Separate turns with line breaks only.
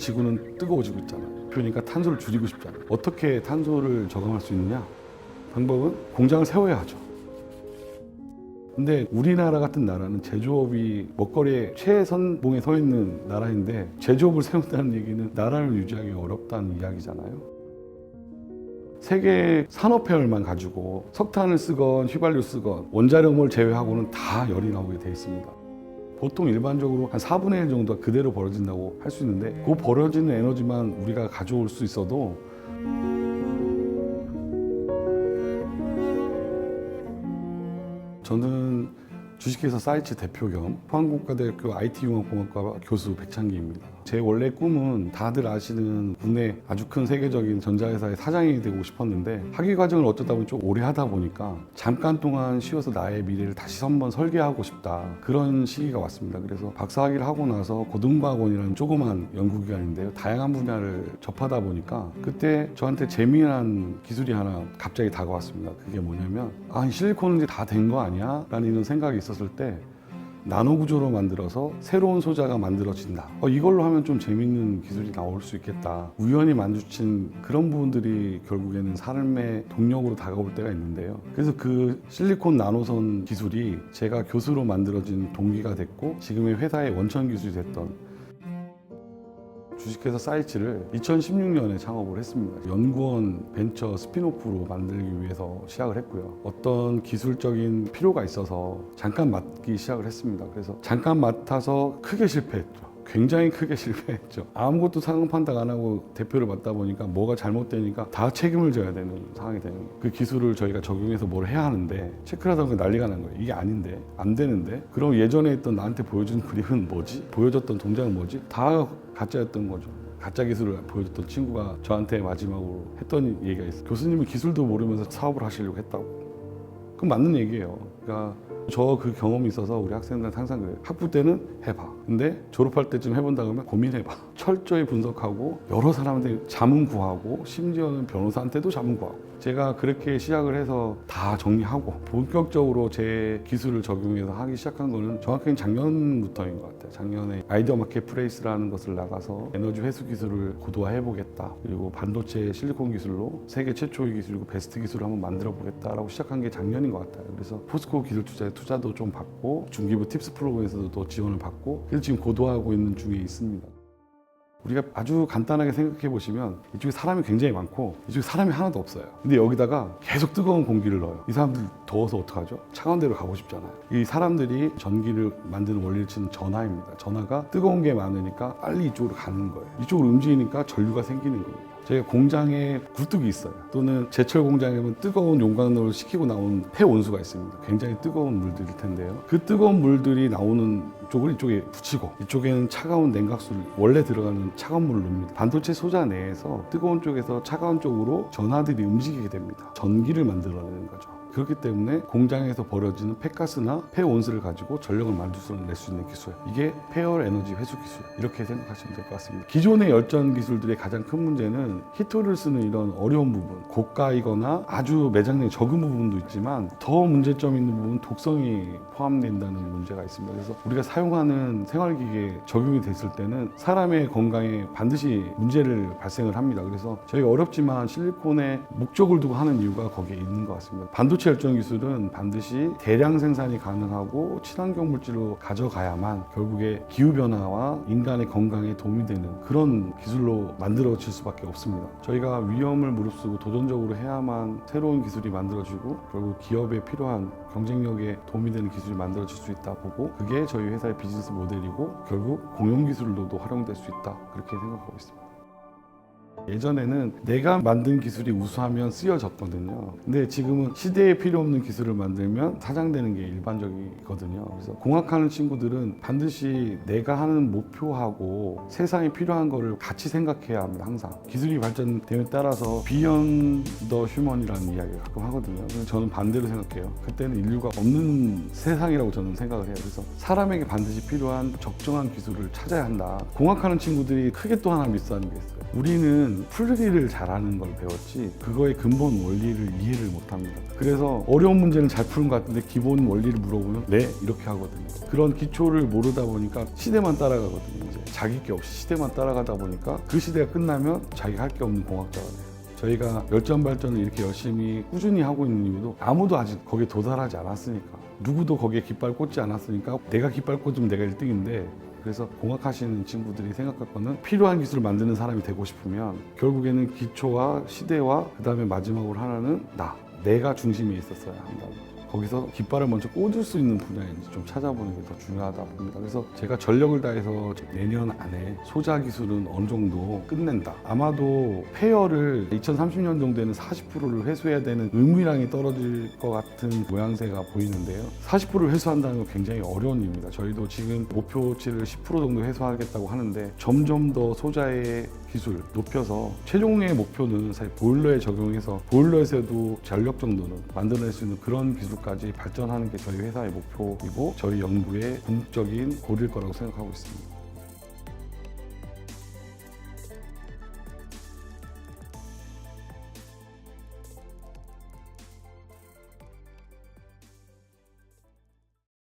지구는 뜨거워지고 있잖아. 그러니까 탄소를 줄이고 싶잖아. 어떻게 탄소를 저감할 수 있느냐? 방법은 공장을 세워야 하죠. 근데 우리나라 같은 나라는 제조업이 먹거리의 최선봉에 서 있는 나라인데 제조업을 세운다는 얘기는 나라를 유지하기 어렵다는 이야기잖아요. 세계 산업폐열만 가지고 석탄을 쓰건 휘발유 쓰건 원자력을 제외하고는 다 열이 나오게 돼 있습니다. 보통 일반적으로 한 4분의 1 정도가 그대로 벌어진다고 할 수 있는데 그 벌어지는 에너지만 우리가 가져올 수 있어도 저는 주식회사 사이츠 대표 겸 포항공과대학교 IT융합공학과 교수 백창기입니다. 제 원래 꿈은 다들 아시는 국내 아주 큰 세계적인 전자회사의 사장이 되고 싶었는데 학위 과정을 어쩌다 보니 좀 오래 하다 보니까 잠깐 동안 쉬어서 나의 미래를 다시 한번 설계하고 싶다. 그런 시기가 왔습니다. 그래서 박사학위를 하고 나서 고등과학원이라는 조그만 연구기관인데요. 다양한 분야를 접하다 보니까 그때 저한테 재미난 기술이 하나 갑자기 다가왔습니다. 그게 뭐냐면 이 실리콘이 다 된 거 아니야? 라는 이런 생각이 있었을 때 나노 구조로 만들어서 새로운 소자가 만들어진다. 이걸로 하면 좀 재밌는 기술이 나올 수 있겠다. 우연히 마주친 그런 부분들이 결국에는 삶의 동력으로 다가올 때가 있는데요. 그래서 그 실리콘 나노선 기술이 제가 교수로 만들어진 동기가 됐고 지금의 회사의 원천 기술이 됐던 주식회사 사이츠를 2016년에 창업을 했습니다. 연구원 벤처 스핀오프로 만들기 위해서 시작을 했고요. 어떤 기술적인 필요가 있어서 잠깐 맡기 시작을 했습니다. 그래서 잠깐 맡아서 크게 실패했죠. 굉장히 크게 실패했죠. 아무것도 상황 판단 안 하고 대표를 맡다 보니까 뭐가 잘못되니까 다 책임을 져야 되는 상황이 되는 거예요. 그 기술을 저희가 적용해서 뭘 해야 하는데 체크를 하다 보니까 난리가 난 거예요. 이게 아닌데, 안 되는데. 그럼 예전에 했던 나한테 보여준 그림은 뭐지? 보여줬던 동작은 뭐지? 다 가짜였던 거죠. 가짜 기술을 보여줬던 친구가 저한테 마지막으로 했던 얘기가 있어요. 교수님은 기술도 모르면서 사업을 하시려고 했다고. 그건 맞는 얘기예요. 그러니까 저 그 경험이 있어서 우리 학생들한테 항상 그래요. 학부 때는 해봐. 근데 졸업할 때쯤 해본다 그러면 고민해봐. 철저히 분석하고 여러 사람한테 자문 구하고 심지어는 변호사한테도 자문 구하고. 제가 그렇게 시작을 해서 다 정리하고 본격적으로 제 기술을 적용해서 하기 시작한 거는 정확하게 작년부터인 것 같아요. 작년에 아이디어 마켓 플레이스라는 것을 나가서 에너지 회수 기술을 고도화해 보겠다. 그리고 반도체 실리콘 기술로 세계 최초의 기술이고 베스트 기술을 한번 만들어 보겠다라고 시작한 게 작년인 것 같아요. 그래서 포스코 기술 투자도 좀 받고 중기부 팁스 프로그램에서도 또 지원을 받고 그래서 지금 고도화하고 있는 중에 있습니다. 우리가 아주 간단하게 생각해 보시면 이쪽에 사람이 굉장히 많고 이쪽에 사람이 하나도 없어요. 근데 여기다가 계속 뜨거운 공기를 넣어요. 이 사람들 더워서 어떡하죠? 차가운 데로 가고 싶잖아요. 이 사람들이 전기를 만드는 원리를 치는 전하입니다. 전하가 뜨거운 게 많으니까 빨리 이쪽으로 가는 거예요. 이쪽으로 움직이니까 전류가 생기는 거예요. 저희가 공장에 굴뚝이 있어요. 또는 제철 공장에 보면 뜨거운 용광로를 식히고 나온 폐온수가 있습니다. 굉장히 뜨거운 물들일 텐데요. 그 뜨거운 물들이 나오는 쪽을 이쪽에 붙이고 이쪽에는 차가운 냉각수를 원래 들어가는 차가운 물을 넣습니다. 반도체 소자 내에서 뜨거운 쪽에서 차가운 쪽으로 전하들이 움직이게 됩니다. 전기를 만들어내는 거죠. 그렇기 때문에 공장에서 벌어지는 폐가스나 폐온수를 가지고 전력을 낼 수 있는 기술, 이게 폐열 에너지 회수 기술, 이렇게 생각하시면 될 것 같습니다. 기존의 열전 기술들의 가장 큰 문제는 히터를 쓰는 이런 어려운 부분, 고가이거나 아주 매장량이 적은 부분도 있지만 더 문제점 있는 부분은 독성이 포함된다는 문제가 있습니다. 그래서 우리가 사용하는 생활기기에 적용이 됐을 때는 사람의 건강에 반드시 문제를 발생을 합니다. 그래서 저희가 어렵지만 실리콘의 목적을 두고 하는 이유가 거기에 있는 것 같습니다. 반도체 열전 기술은 반드시 대량 생산이 가능하고 친환경 물질로 가져가야만 결국에 기후변화와 인간의 건강에 도움이 되는 그런 기술로 만들어질 수밖에 없습니다. 저희가 위험을 무릅쓰고 도전적으로 해야만 새로운 기술이 만들어지고 결국 기업에 필요한 경쟁력에 도움이 되는 기술이 만들어질 수 있다 보고 그게 저희 회사의 비즈니스 모델이고 결국 공용기술로도 활용될 수 있다 그렇게 생각하고 있습니다. 예전에는 내가 만든 기술이 우수하면 쓰여졌거든요. 근데 지금은 시대에 필요 없는 기술을 만들면 사장되는 게 일반적이거든요. 그래서 공학하는 친구들은 반드시 내가 하는 목표하고 세상에 필요한 거를 같이 생각해야 합니다. 항상 기술이 발전됨에 따라서 비욘드 더 휴먼이라는 이야기를 가끔 하거든요. 근데 저는 반대로 생각해요. 그때는 인류가 없는 세상이라고 저는 생각을 해요. 그래서 사람에게 반드시 필요한 적정한 기술을 찾아야 한다. 공학하는 친구들이 크게 또 하나 미스하는 게 있어요. 우리는 풀이를 잘하는 걸 배웠지 그거의 근본 원리를 이해를 못합니다. 그래서 어려운 문제는 잘 푸는 것 같은데 기본 원리를 물어보면 네 이렇게 하거든요. 그런 기초를 모르다 보니까 시대만 따라가거든요. 이제 자기 게 없이 시대만 따라가다 보니까 그 시대가 끝나면 자기가 할 게 없는 공학자가 돼요. 저희가 열전 발전을 이렇게 열심히 꾸준히 하고 있는 이유도 아무도 아직 거기에 도달하지 않았으니까, 누구도 거기에 깃발 꽂지 않았으니까 내가 깃발 꽂으면 내가 1등인데, 그래서 공학하시는 친구들이 생각할 거는 필요한 기술을 만드는 사람이 되고 싶으면 결국에는 기초와 시대와 그 다음에 마지막으로 하나는 내가 중심에 있었어야 한다. 거기서 깃발을 먼저 꽂을 수 있는 분야인지 좀 찾아보는 게 더 중요하다 봅니다. 그래서 제가 전력을 다해서 내년 안에 소자 기술은 어느 정도 끝낸다. 아마도 폐열을 2030년 정도에는 40%를 회수해야 되는 의무량이 떨어질 것 같은 모양새가 보이는데요. 40%를 회수한다는 건 굉장히 어려운 일입니다. 저희도 지금 목표치를 10% 정도 회수하겠다고 하는데 점점 더 소자의 기술 높여서 최종의 목표는 사실 보일러에 적용해서 보일러에서도 전력 정도는 만들어낼 수 있는 그런 기술까지 발전하는 게 저희 회사의 목표이고 저희 연구의 궁극적인 고리일 거라고 생각하고 있습니다.